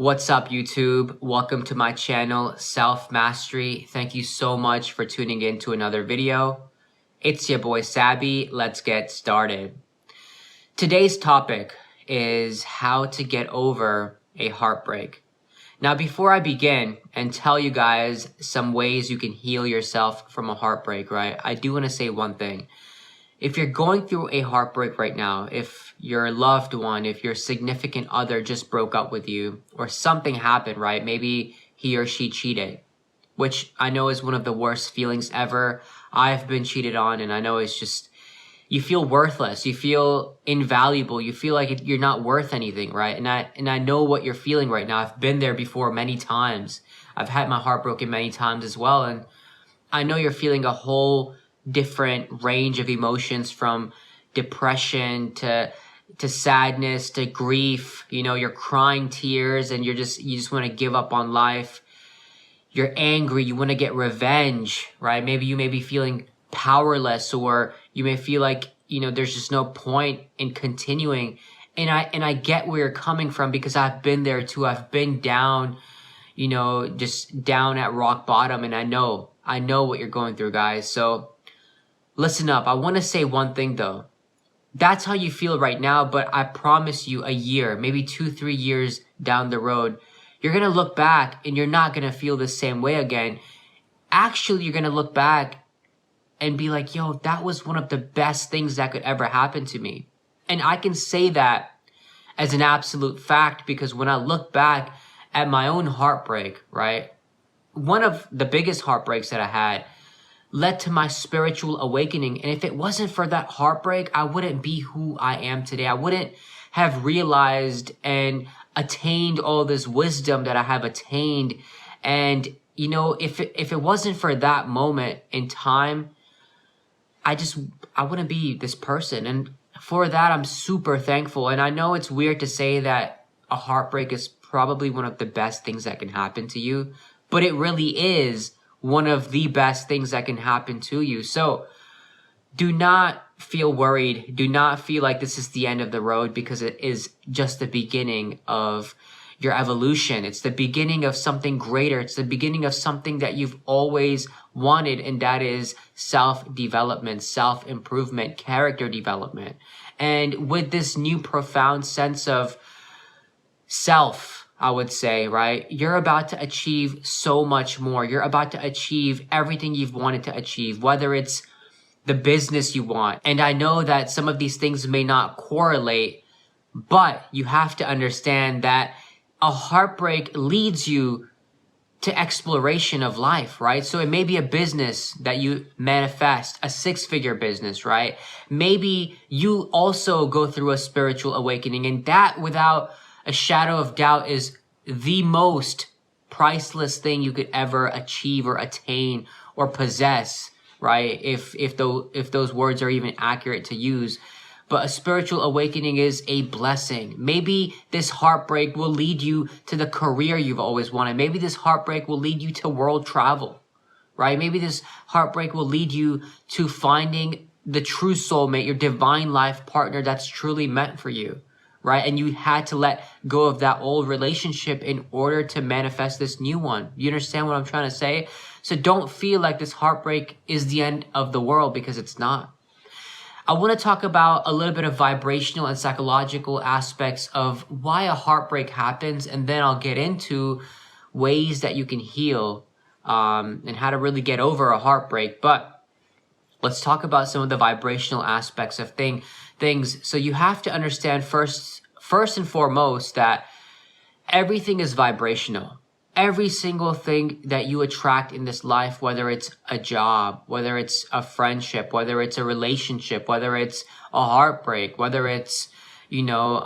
What's up, YouTube? Welcome to my channel, Self Mastery. Thank you so much for tuning in to another video. It's your boy Sabby. Let's get started. Today's topic is how to get over a heartbreak. Now, before I begin and tell you guys some ways you can heal yourself from a heartbreak, right? I do want to say one thing. If you're going through a heartbreak right now, if your loved one, if your significant other just broke up with you or something happened, right? Maybe he or she cheated, which I know is one of the worst feelings ever. I've been cheated on, and I know it's just, you feel worthless. You feel invaluable. You feel like you're not worth anything, right? And I know what you're feeling right now. I've been there before many times. I've had my heart broken many times as well. And I know you're feeling a whole different range of emotions, from depression to sadness to grief. You know, you're crying tears and you just want to give up on life. You're angry, you want to get revenge, right? Maybe you may be feeling powerless, or you may feel like, you know, there's just no point in continuing. And I get where you're coming from, because I've been there too. I've been down, you know, just down at rock bottom, and I know what you're going through, guys. So listen up. I want to say one thing though. That's how you feel right now, but I promise you, a year, maybe 2-3 years down the road, you're going to look back and you're not going to feel the same way again. Actually, you're going to look back and be like, yo, that was one of the best things that could ever happen to me. And I can say that as an absolute fact, because when I look back at my own heartbreak, right? One of the biggest heartbreaks that I had led to my spiritual awakening. And if it wasn't for that heartbreak, I wouldn't be who I am today. I wouldn't have realized and attained all this wisdom that I have attained. And, you know, if it wasn't for that moment in time, I wouldn't be this person. And for that, I'm super thankful. And I know it's weird to say that a heartbreak is probably one of the best things that can happen to you, but it really is one of the best things that can happen to you. So do not feel worried. Do not feel like this is the end of the road, because it is just the beginning of your evolution. It's the beginning of something greater. It's the beginning of something that you've always wanted, and that is self-development, self-improvement, character development. And with this new profound sense of self, I would say, right? You're about to achieve so much more. You're about to achieve everything you've wanted to achieve, whether it's the business you want. And I know that some of these things may not correlate, but you have to understand that a heartbreak leads you to exploration of life, right? So it may be a business that you manifest, a 6-figure business, right? Maybe you also go through a spiritual awakening, and that, without a shadow of doubt, is the most priceless thing you could ever achieve or attain or possess, right? If those words are even accurate to use. But a spiritual awakening is a blessing. Maybe this heartbreak will lead you to the career you've always wanted. Maybe this heartbreak will lead you to world travel, right? Maybe this heartbreak will lead you to finding the true soulmate, your divine life partner that's truly meant for you, right? And you had to let go of that old relationship in order to manifest this new one. You understand what I'm trying to say? So don't feel like this heartbreak is the end of the world, because it's not. I want to talk about a little bit of vibrational and psychological aspects of why a heartbreak happens, and then I'll get into ways that you can heal and how to really get over a heartbreak. But let's talk about some of the vibrational aspects of things. So you have to understand first and foremost that everything is vibrational. Every single thing that you attract in this life, whether it's a job, whether it's a friendship, whether it's a relationship, whether it's a heartbreak, whether it's, you know,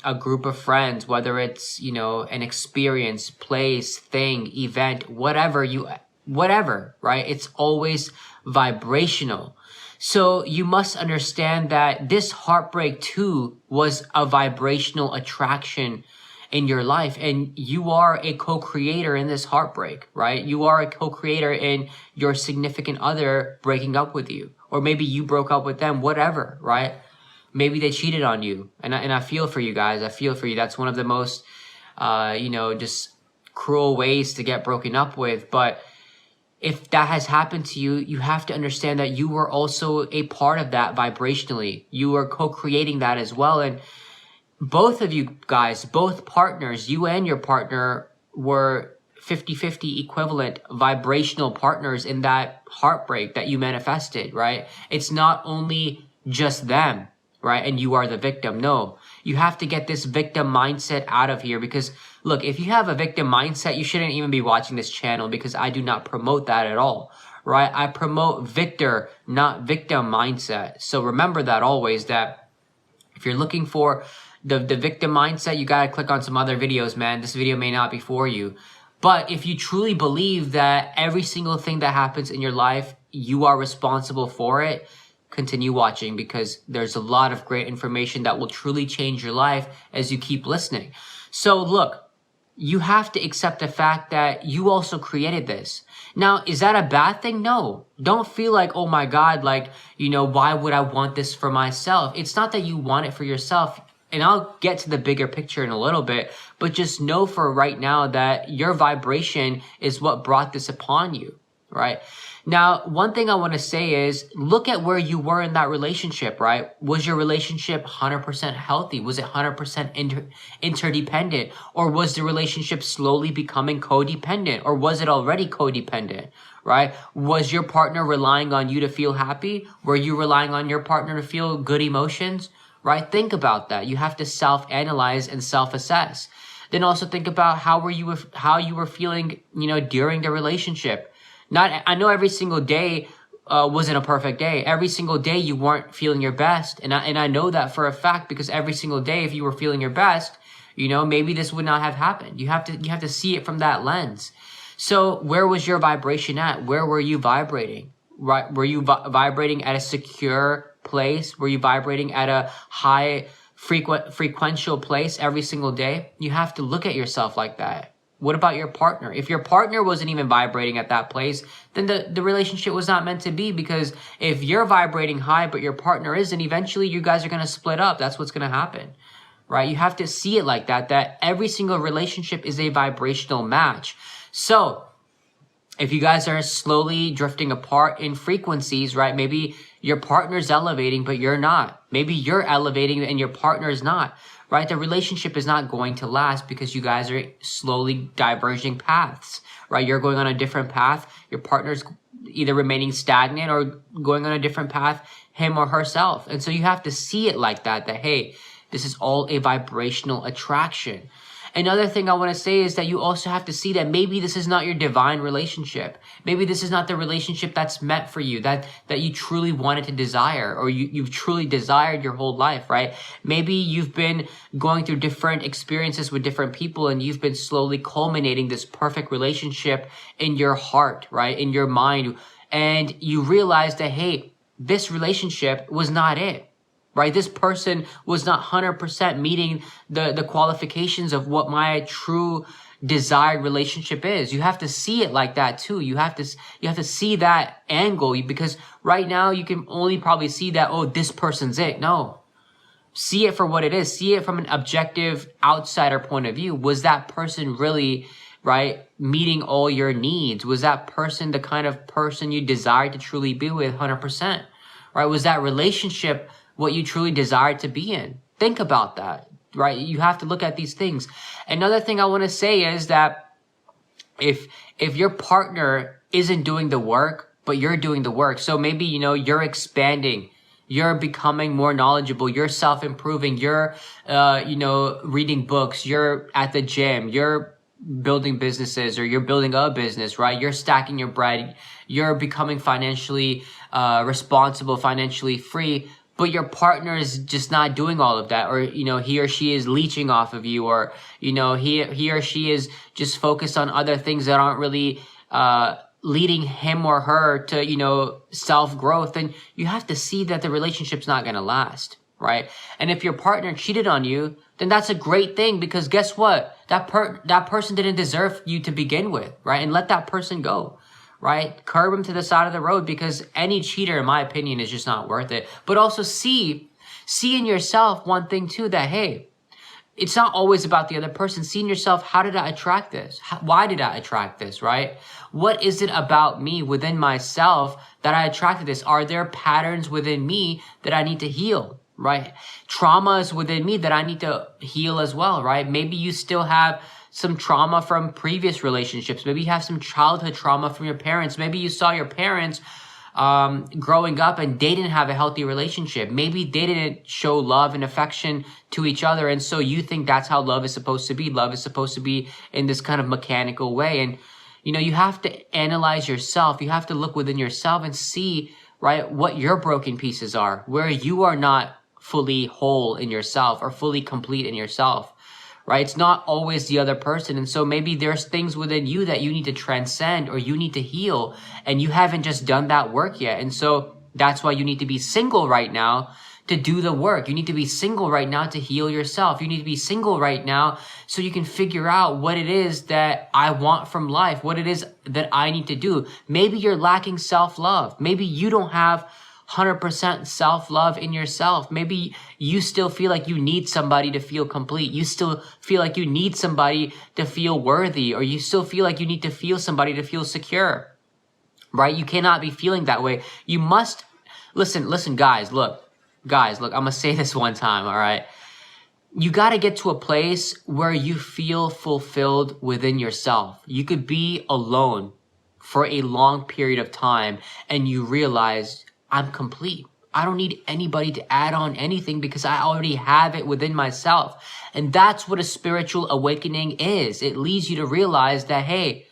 a group of friends, whether it's, you know, an experience, place, thing, event, whatever, right? It's always vibrational. So you must understand that this heartbreak too was a vibrational attraction in your life, and you are a co-creator in this heartbreak, right? You are a co-creator in your significant other breaking up with you, or maybe you broke up with them, whatever, right? Maybe they cheated on you, and I feel for you guys. I feel for you. That's one of the most just cruel ways to get broken up with. But if that has happened to you, you have to understand that you were also a part of that vibrationally. You were co-creating that as well. And both of you guys, both partners, you and your partner were 50-50 equivalent vibrational partners in that heartbreak that you manifested, right? It's not only just them, right? And you are the victim. No, you have to get this victim mindset out of here, because look, if you have a victim mindset, you shouldn't even be watching this channel, because I do not promote that at all, right? I promote victor, not victim mindset. So remember that always, that if you're looking for the victim mindset, you got to click on some other videos, man. This video may not be for you. But if you truly believe that every single thing that happens in your life, you are responsible for it, continue watching, because there's a lot of great information that will truly change your life as you keep listening. So look, you have to accept the fact that you also created this. Now, is that a bad thing? No. Don't feel like, oh my God, like, why would I want this for myself? It's not that you want it for yourself. And I'll get to the bigger picture in a little bit, but just know for right now that your vibration is what brought this upon you, right? Now, one thing I want to say is, look at where you were in that relationship, right? Was your relationship 100% healthy? Was it 100% interdependent? Or was the relationship slowly becoming codependent? Or was it already codependent, right? Was your partner relying on you to feel happy? Were you relying on your partner to feel good emotions? Right? Think about that. You have to self-analyze and self-assess. Then also think about how you were feeling, during the relationship. I know every single day wasn't a perfect day. Every single day you weren't feeling your best, and I know that for a fact, because every single day, if you were feeling your best, maybe this would not have happened. You have to see it from that lens. So where was your vibration at? Where were you vibrating? Right? Were you vibrating at a secure place? Were you vibrating at a high frequential place every single day? You have to look at yourself like that. What about your partner? If your partner wasn't even vibrating at that place, then the relationship was not meant to be, because if you're vibrating high but your partner isn't, eventually you guys are going to split up. That's what's going to happen, right? You have to see it like that every single relationship is a vibrational match. So if you guys are slowly drifting apart in frequencies, right? Maybe your partner's elevating, but you're not. Maybe you're elevating and your partner's not, right? The relationship is not going to last, because you guys are slowly diverging paths, right? You're going on a different path. Your partner's either remaining stagnant or going on a different path, him or herself. And so you have to see it like that, hey, this is all a vibrational attraction. Another thing I want to say is that you also have to see that maybe this is not your divine relationship. Maybe this is not the relationship that's meant for you, that you truly wanted to desire, or you've truly desired your whole life, right? Maybe you've been going through different experiences with different people, and you've been slowly culminating this perfect relationship in your heart, right? In your mind. And you realize that, hey, this relationship was not it. Right? This person was not 100% meeting the qualifications of what my true desired relationship is. You have to see it like that too. You have to see that angle, because right now you can only probably see that, oh, this person's it. No. See it for what it is. See it from an objective outsider point of view. Was that person really, right, meeting all your needs? Was that person the kind of person you desired to truly be with 100%? Right? Was that relationship what you truly desire to be in? Think about that, right? You have to look at these things. Another thing I want to say is that if your partner isn't doing the work, but you're doing the work, so maybe, you're expanding, you're becoming more knowledgeable, you're self-improving, you're, reading books, you're at the gym, you're building businesses, or you're building a business, right? You're stacking your bread, you're becoming financially responsible, financially free, but your partner is just not doing all of that, or, he or she is leeching off of you, or, he or she is just focused on other things that aren't really leading him or her to, self-growth, then you have to see that the relationship's not going to last, right? And if your partner cheated on you, then that's a great thing, because guess what? That person didn't deserve you to begin with, right? And let that person go. Right? Curb him to the side of the road, because any cheater, in my opinion, is just not worth it. But also see in yourself one thing too, that, hey, it's not always about the other person. Seeing yourself, how did I attract this? Why did I attract this, right? What is it about me within myself that I attracted this? Are there patterns within me that I need to heal, right? Traumas within me that I need to heal as well, right? Maybe you still have some trauma from previous relationships. Maybe you have some childhood trauma from your parents. Maybe you saw your parents growing up and they didn't have a healthy relationship. Maybe they didn't show love and affection to each other. And so you think that's how love is supposed to be. Love is supposed to be in this kind of mechanical way. And, you know, you have to analyze yourself. You have to look within yourself and see, right, what your broken pieces are, where you are not fully whole in yourself or fully complete in yourself. Right? It's not always the other person. And so maybe there's things within you that you need to transcend or you need to heal, and you haven't just done that work yet. And so that's why you need to be single right now to do the work. You need to be single right now to heal yourself. You need to be single right now so you can figure out what it is that I want from life, what it is that I need to do. Maybe you're lacking self-love. Maybe you don't have 100% self-love in yourself. Maybe you still feel like you need somebody to feel complete. You still feel like you need somebody to feel worthy, or you still feel like you need to feel somebody to feel secure, right? You cannot be feeling that way. You must, listen, guys, look, I'm going to say this one time, all right? You got to get to a place where you feel fulfilled within yourself. You could be alone for a long period of time and you realize, I'm complete. I don't need anybody to add on anything because I already have it within myself. And that's what a spiritual awakening is. It leads you to realize that, hey,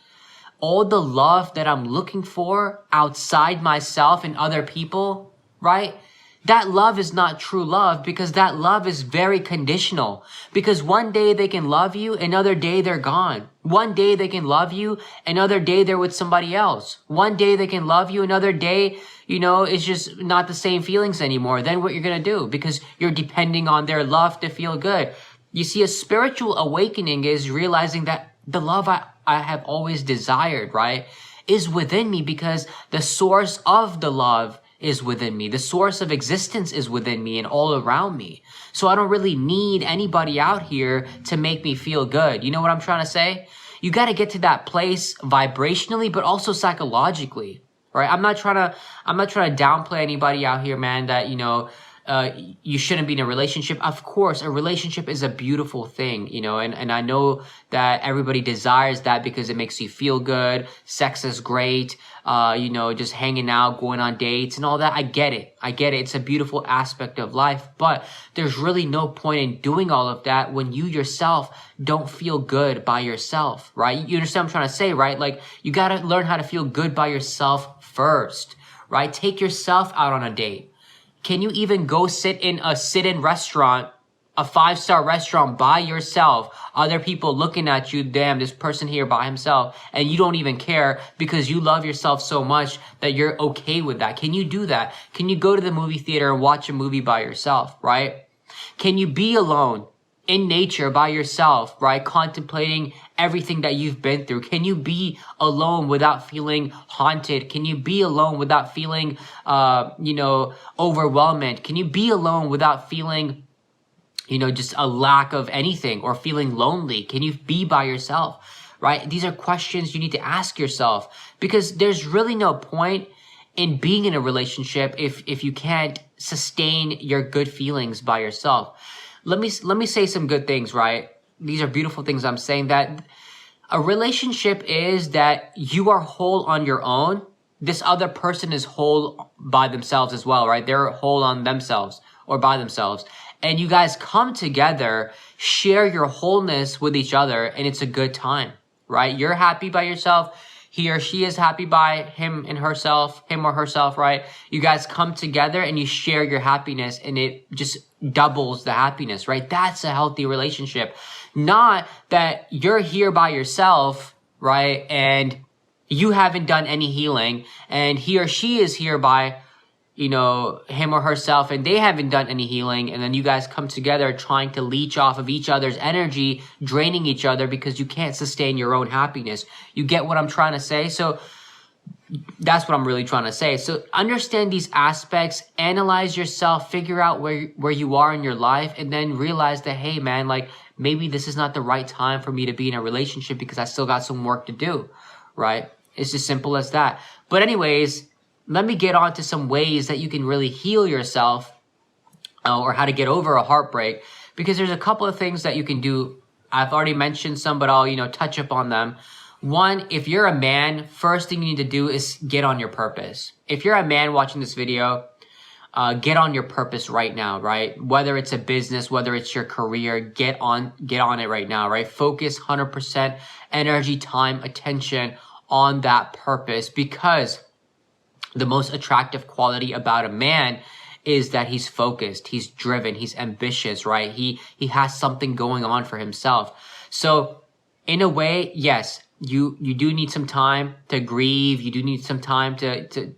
all the love that I'm looking for outside myself and other people, right? That love is not true love, because that love is very conditional. Because one day they can love you, another day they're gone. One day they can love you, another day they're with somebody else. One day they can love you, another day, you know, it's just not the same feelings anymore. Then what you're going to do, because you're depending on their love to feel good. You see, a spiritual awakening is realizing that the love I have always desired, right, is within me, because the source of the love is within me. The source of existence is within me and all around me. So I don't really need anybody out here to make me feel good. You know what I'm trying to say? You got to get to that place vibrationally, but also psychologically, right? I'm not trying to downplay anybody out here, man, that, you know, you shouldn't be in a relationship. Of course, a relationship is a beautiful thing, you know, and I know that everybody desires that because it makes you feel good. Sex is great. You know, just hanging out, going on dates and all that. I get it. It's a beautiful aspect of life, but there's really no point in doing all of that when you yourself don't feel good by yourself, right? You understand what I'm trying to say, right? Like, you got to learn how to feel good by yourself first, right? Take yourself out on a date. Can you even go sit in a sit-in restaurant, a 5-star restaurant by yourself? Other people looking at you, damn, this person here by himself, and you don't even care because you love yourself so much that you're okay with that. Can you do that? Can you go to the movie theater and watch a movie by yourself, right? Can you be alone in nature by yourself, right? Contemplating everything that you've been through. Can you be alone without feeling haunted? Can you be alone without feeling, you know, overwhelmed? Can you be alone without feeling, you know, just a lack of anything or feeling lonely? Can you be by yourself, right? These are questions you need to ask yourself, because there's really no point in being in a relationship if you can't sustain your good feelings by yourself. Let me say some good things, right? These are beautiful things I'm saying. That a relationship is that you are whole on your own. This other person is whole by themselves as well, right? They're whole on themselves or by themselves. And you guys come together, share your wholeness with each other, and it's a good time, right? You're happy by yourself. He or she is happy by him or herself, right? You guys come together and you share your happiness, and it just doubles the happiness, right? That's a healthy relationship. Not that you're here by yourself, right? And you haven't done any healing, and he or she is here by, you know, him or herself, and they haven't done any healing, and then you guys come together trying to leech off of each other's energy, draining each other because you can't sustain your own happiness. You get what I'm trying to say? So that's what I'm really trying to say. So understand these aspects, analyze yourself, figure out where you are in your life, and then realize that, hey man, like, maybe this is not the right time for me to be in a relationship because I still got some work to do, right? It's as simple as that. But anyways, let me get on to some ways that you can really heal yourself or how to get over a heartbreak, because there's a couple of things that you can do. I've already mentioned some, but I'll, touch up on them. One, if you're a man, first thing you need to do is get on your purpose. If you're a man watching this video, get on your purpose right now, right? Whether it's a business, whether it's your career, get on it right now, right? Focus 100% energy, time, attention on that purpose, because the most attractive quality about a man is that he's focused, he's driven, he's ambitious, right? He has something going on for himself. So in a way, yes, you do need some time to grieve. You do need some time to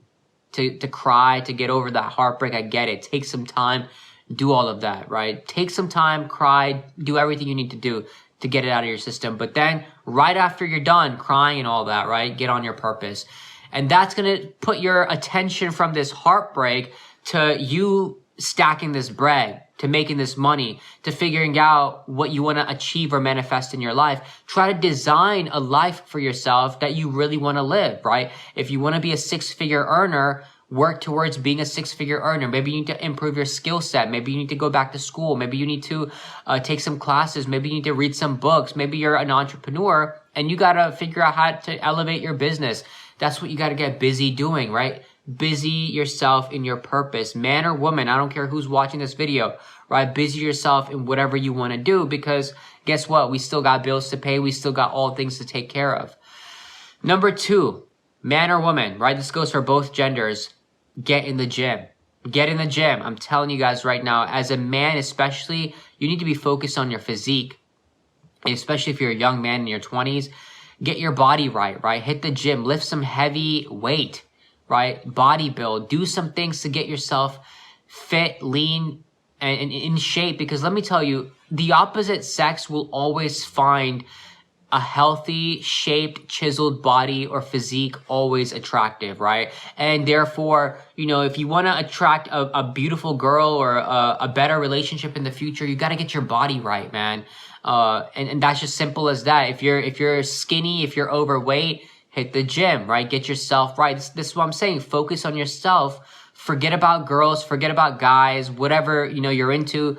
cry, to get over that heartbreak. I get it. Take some time, do all of that, right? Take some time, cry, do everything you need to do to get it out of your system. But then right after you're done crying and all that, right, get on your purpose. And that's going to put your attention from this heartbreak to you stacking this bread, to making this money, to figuring out what you want to achieve or manifest in your life. Try to design a life for yourself that you really want to live, right? If you want to be a 6-figure earner, work towards being a 6-figure earner. Maybe you need to improve your skill set. Maybe you need to go back to school. Maybe you need to take some classes. Maybe you need to read some books. Maybe you're an entrepreneur and you got to figure out how to elevate your business. That's what you got to get busy doing, right? Busy yourself in your purpose, man or woman. I don't care who's watching this video, right? Busy yourself in whatever you want to do, because guess what? We still got bills to pay. We still got all things to take care of. Number 2, man or woman, right? This goes for both genders. Get in the gym. Get in the gym. I'm telling you guys right now, as a man especially, you need to be focused on your physique, especially if you're a young man in your 20s. Get your body right, right? Hit the gym. Lift some heavy weight, right? Body build. Do some things to get yourself fit, lean, and in shape. Because let me tell you, the opposite sex will always find a healthy, shaped, chiseled body or physique always attractive, right? And therefore, if you want to attract a beautiful girl or a better relationship in the future, you got to get your body right, man. And that's just simple as that. If you're skinny, if you're overweight, hit the gym, right? Get yourself right. This is what I'm saying. Focus on yourself. Forget about girls, forget about guys, whatever, you're into.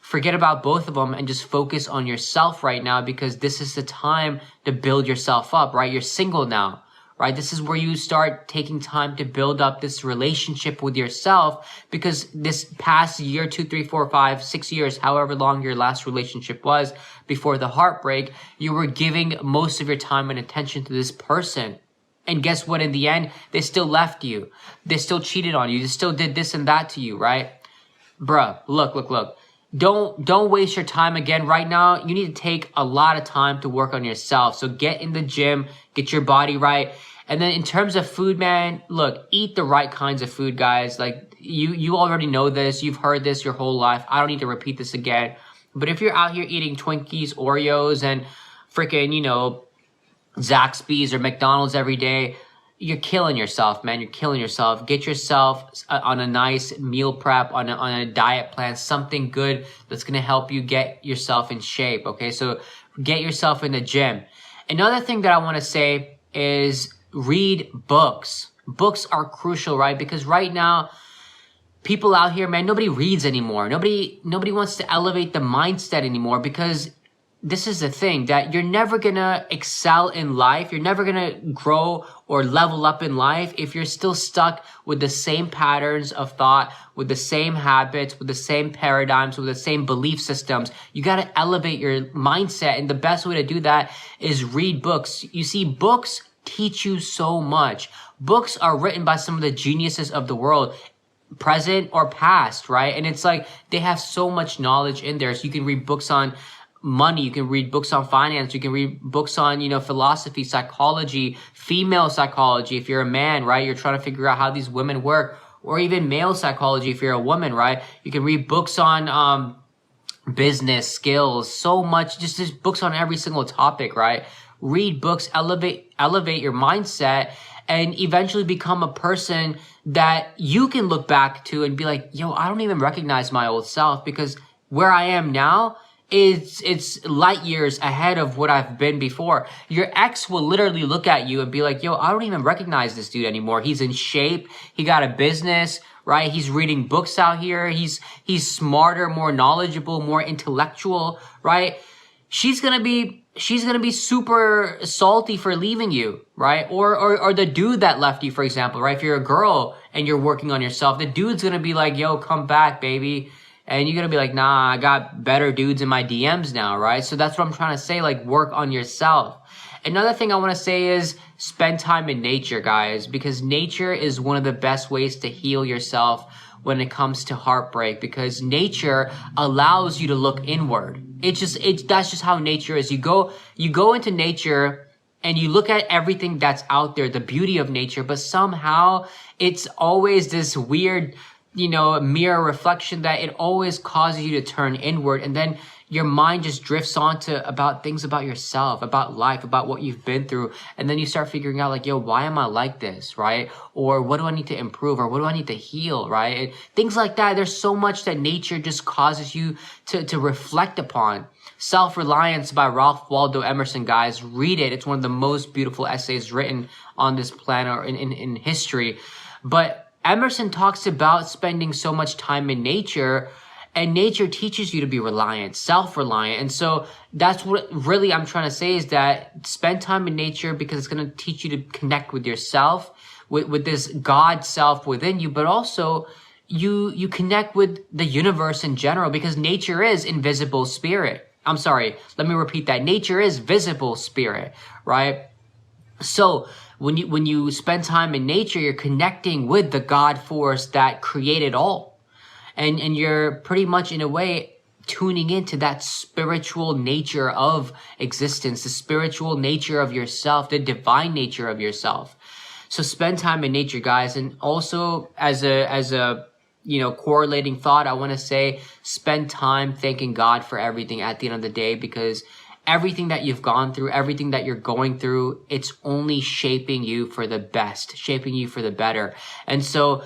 Forget about both of them and just focus on yourself right now, because this is the time to build yourself up, right? You're single now, right? This is where you start taking time to build up this relationship with yourself, because this past year, 2, 3, 4, 5, 6 years, however long your last relationship was before the heartbreak, you were giving most of your time and attention to this person. And guess what? In the end, they still left you. They still cheated on you. They still did this and that to you, right? Bruh, look. Don't waste your time again right now. You need to take a lot of time to work on yourself. So get in the gym, get your body right. And then in terms of food, man, look, eat the right kinds of food, guys. Like you already know this. You've heard this your whole life. I don't need to repeat this again. But if you're out here eating Twinkies, Oreos, and freaking, Zaxby's or McDonald's every day, you're killing yourself, man. You're killing yourself. Get yourself on a nice meal prep, on a diet plan, something good that's going to help you get yourself in shape, okay? So get yourself in the gym. Another thing that I want to say is read books. Books are crucial, right? Because right now, people out here, man, nobody reads anymore. Nobody wants to elevate the mindset anymore, because this is the thing, that you're never going to excel in life. You're never going to grow or level up in life if you're still stuck with the same patterns of thought, with the same habits, with the same paradigms, with the same belief systems. You got to elevate your mindset. And the best way to do that is read books. You see, books teach you so much. Books are written by some of the geniuses of the world, present or past, right? And it's like they have so much knowledge in there. So you can read books on money, you can read books on finance, you can read books on, philosophy, psychology, female psychology. If you're a man, right, you're trying to figure out how these women work, or even male psychology if you're a woman, right? You can read books on business skills, so much, just books on every single topic, right? Read books, elevate your mindset, and eventually become a person that you can look back to and be like, yo, I don't even recognize my old self, because where I am now it's light years ahead of what I've been before. Your ex will literally look at you and be like, yo, I don't even recognize this dude anymore. He's in shape. He got a business, right? He's reading books out here. He's smarter, more knowledgeable, more intellectual, right? She's gonna be super salty for leaving you, right? Or the dude that left you, for example, right? If you're a girl and you're working on yourself, the dude's gonna be like, yo, come back, baby. And you're going to be like, nah, I got better dudes in my DMs now, right? So that's what I'm trying to say, like, work on yourself. Another thing I want to say is spend time in nature, guys, because nature is one of the best ways to heal yourself when it comes to heartbreak, because nature allows you to look inward. That's just how nature is. You go into nature and you look at everything that's out there, the beauty of nature, but somehow it's always this weird, mirror reflection that it always causes you to turn inward, and then your mind just drifts on to about things about yourself, about life, about what you've been through, and then you start figuring out like, yo, why am I like this, right? Or what do I need to improve, or what do I need to heal, right? And things like that. There's so much that nature just causes you to reflect upon. Self-Reliance by Ralph Waldo Emerson, guys. Read it. It's one of the most beautiful essays written on this planet or in history. But Emerson talks about spending so much time in nature, and nature teaches you to be reliant, self-reliant. And so that's what really I'm trying to say, is that spend time in nature because it's going to teach you to connect with yourself, with this God self within you, but also you connect with the universe in general, because nature is invisible spirit. I'm sorry, let me repeat that. Nature is visible spirit, right? So when you spend time in nature, you're connecting with the God force that created all. And you're pretty much in a way tuning into that spiritual nature of existence, the spiritual nature of yourself, the divine nature of yourself. So spend time in nature, guys. And also as a correlating thought, I want to say spend time thanking God for everything at the end of the day, because everything that you've gone through, everything that you're going through, it's only shaping you for the best, shaping you for the better. And so,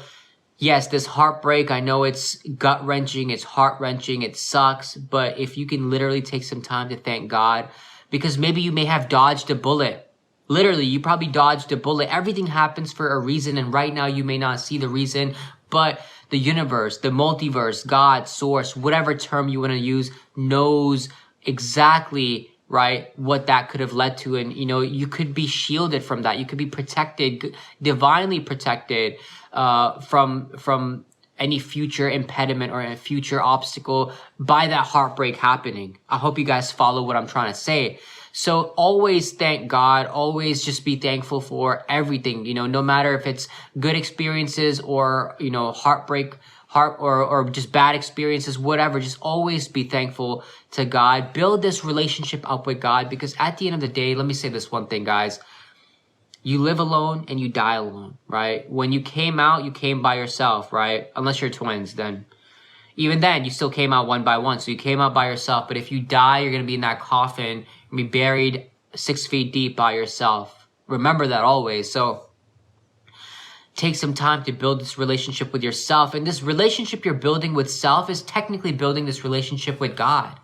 yes, this heartbreak, I know it's gut-wrenching, it's heart-wrenching, it sucks, but if you can literally take some time to thank God, because maybe you may have dodged a bullet. Literally, you probably dodged a bullet. Everything happens for a reason, and right now you may not see the reason, but the universe, the multiverse, God, source, whatever term you want to use, knows exactly, right, what that could have led to. And you could be shielded from that. You could be protected, divinely protected from any future impediment or a future obstacle by that heartbreak happening. I hope you guys follow what I'm trying to say. So always thank God, always just be thankful for everything, no matter if it's good experiences or heartbreak, or just bad experiences, whatever. Just always be thankful to God. Build this relationship up with God, because at the end of the day, let me say this one thing, guys. You live alone and you die alone, right? When you came out, you came by yourself, right? Unless you're twins, then even then you still came out one by one. So you came out by yourself. But if you die, you're going to be in that coffin and be buried 6 feet deep by yourself. Remember that always. So take some time to build this relationship with yourself. And this relationship you're building with self is technically building this relationship with God.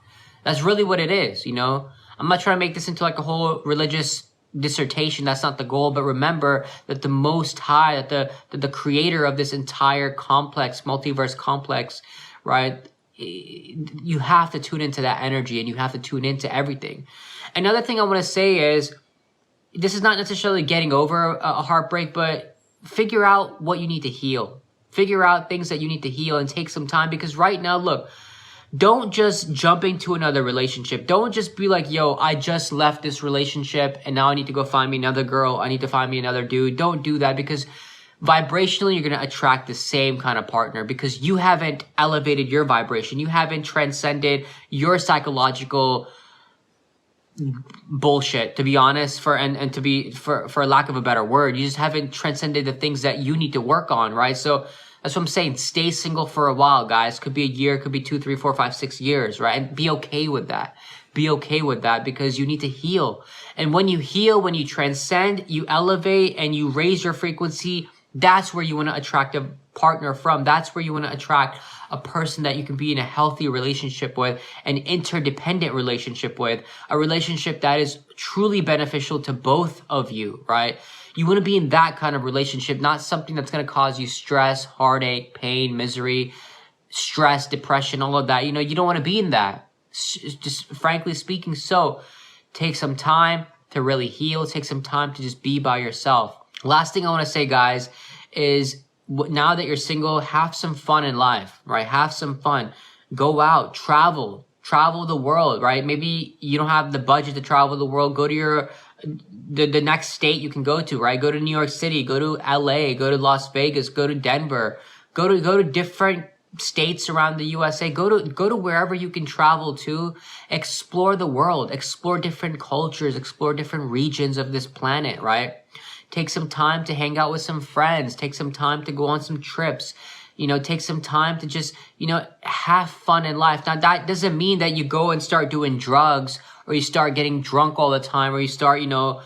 That's really what it is, I'm not trying to make this into like a whole religious dissertation. That's not the goal. But remember that the Most High, that the creator of this entire complex, multiverse complex, right? You have to tune into that energy, and you have to tune into everything. Another thing I want to say is, this is not necessarily getting over a heartbreak, but figure out what you need to heal. Figure out things that you need to heal and take some time, because right now, look, don't just jump into another relationship. Don't just be like, yo, I just left this relationship and now I need to go find me another girl. I need to find me another dude. Don't do that, because vibrationally, you're going to attract the same kind of partner, because you haven't elevated your vibration. You haven't transcended your psychological bullshit, to be honest, for lack of a better word. You just haven't transcended the things that you need to work on, right? So that's what I'm saying. Stay single for a while, guys. Could be a year, could be 2, 3, 4, 5, 6 years, right? And be okay with that. Be okay with that, because you need to heal. And when you heal, when you transcend, you elevate and you raise your frequency, That's where you want to attract a partner from. That's where you want to attract a person that you can be in a healthy relationship with, an interdependent relationship with, a relationship that is truly beneficial to both of you, right? You want to be in that kind of relationship, not something that's going to cause you stress, heartache, pain, misery, stress, depression, all of that. You know, you don't want to be in that. Just frankly speaking, so take some time to really heal. Take some time to just be by yourself. Last thing I want to say, guys, is now that you're single, have some fun in life, right? Have some fun. Go out, travel the world, right? Maybe you don't have the budget to travel the world. Go to the next state you can go to, right? Go to New York City, go to LA, go to Las Vegas, go to Denver, go to different states around the USA. Go to wherever you can travel to. Explore the world, explore different cultures, explore different regions of this planet, right? Take some time to hang out with some friends. Take some time to go on some trips. You know, take some time to just, you know, have fun in life. Now, that doesn't mean that you go and start doing drugs, or you start getting drunk all the time, or you start, you know,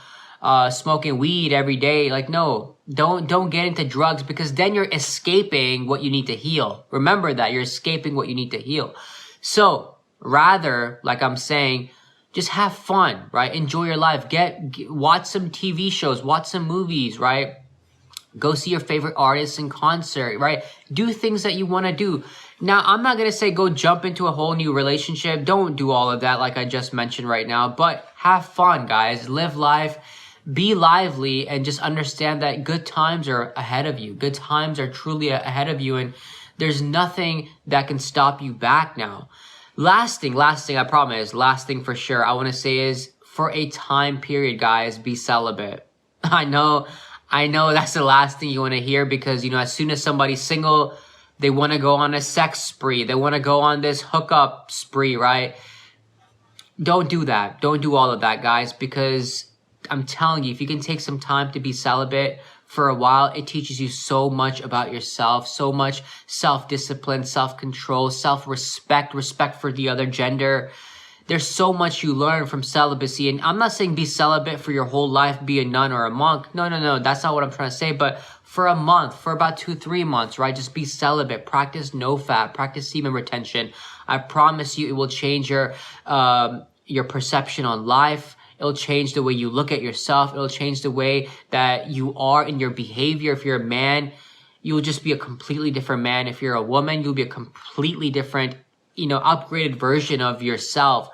smoking weed every day. Like, no, don't get into drugs, because then you're escaping what you need to heal. Remember that you're escaping what you need to heal. So rather, like I'm saying, just have fun, right? Enjoy your life. Watch some TV shows, watch some movies, right? Go see your favorite artists in concert, right? Do things that you want to do. Now, I'm not going to say go jump into a whole new relationship. Don't do all of that like I just mentioned right now. But have fun, guys. Live life. Be lively, and just understand that good times are ahead of you. Good times are truly ahead of you, and there's nothing that can stop you back now. Last thing, I promise, last thing for sure I want to say is, for a time period, guys, be celibate. I know that's the last thing you want to hear, because, you know, as soon as somebody's single, they want to go on a sex spree. They want to go on this hookup spree, right? Don't do that. Don't do all of that, guys, because I'm telling you, if you can take some time to be celibate for a while, it teaches you so much about yourself, so much self-discipline, self-control, self-respect, respect for the other gender. There's so much you learn from celibacy. And I'm not saying be celibate for your whole life, be a nun or a monk. No. That's not what I'm trying to say. But for a month, for about 2-3 months, right? Just be celibate. Practice no fat. Practice semen retention. I promise you it will change your perception on life. It'll change the way you look at yourself. It'll change the way that you are in your behavior. If you're a man, you'll just be a completely different man. If you're a woman, you'll be a completely different, you know, upgraded version of yourself.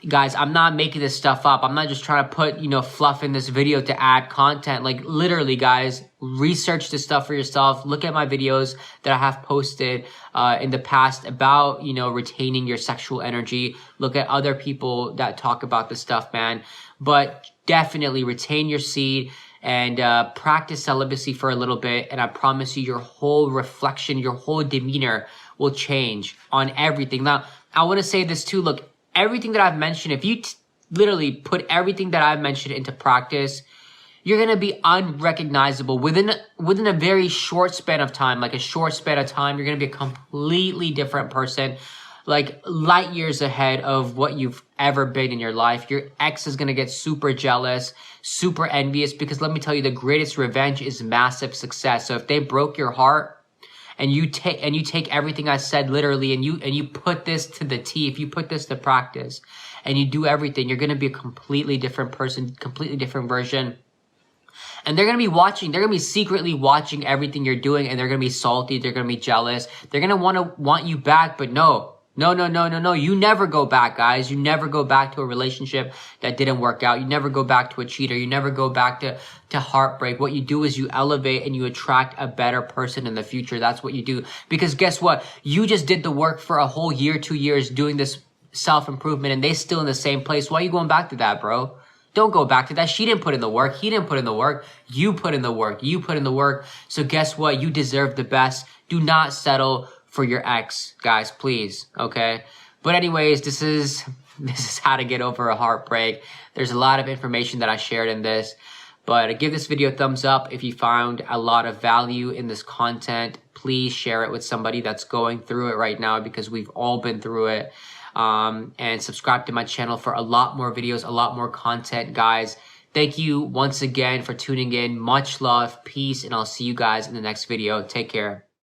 Guys, I'm not making this stuff up. I'm not just trying to put, you know, fluff in this video to add content. Like, literally, guys, research this stuff for yourself. Look at my videos that I have posted in the past about, you know, retaining your sexual energy. Look at other people that talk about this stuff, man. But definitely retain your seed and practice celibacy for a little bit. And I promise you, your whole reflection, your whole demeanor will change on everything. Now, I want to say this too. Look, everything that I've mentioned, if you literally put everything that I've mentioned into practice, you're going to be unrecognizable within a very short span of time. Like a short span of time, you're going to be a completely different person, like light years ahead of what you've ever been in your life. Your ex is going to get super jealous, super envious, because let me tell you, the greatest revenge is massive success. So if they broke your heart, and you take everything I said literally, and you put this to the T, if you put this to practice and you do everything, you're going to be a completely different person, completely different version. And they're going to be watching, they're going to be secretly watching everything you're doing, and they're going to be salty, they're going to be jealous, they're going to want you back. But no. You never go back, guys. You never go back to a relationship that didn't work out. You never go back to a cheater. You never go back to heartbreak. What you do is you elevate and you attract a better person in the future. That's what you do. Because guess what? You just did the work for a whole year, 2 years doing this self-improvement, and they still in the same place. Why are you going back to that, bro? Don't go back to that. She didn't put in the work. He didn't put in the work. You put in the work. You put in the work. So guess what? You deserve the best. Do not settle for your ex, guys, please, okay? But anyways, this is how to get over a heartbreak. There's a lot of information that I shared in this, but give this video a thumbs up if you found a lot of value in this content. Please share it with somebody that's going through it right now, because we've all been through it. And subscribe to my channel for a lot more videos, a lot more content, guys. Thank you once again for tuning in. Much love, peace, and I'll see you guys in the next video. Take care.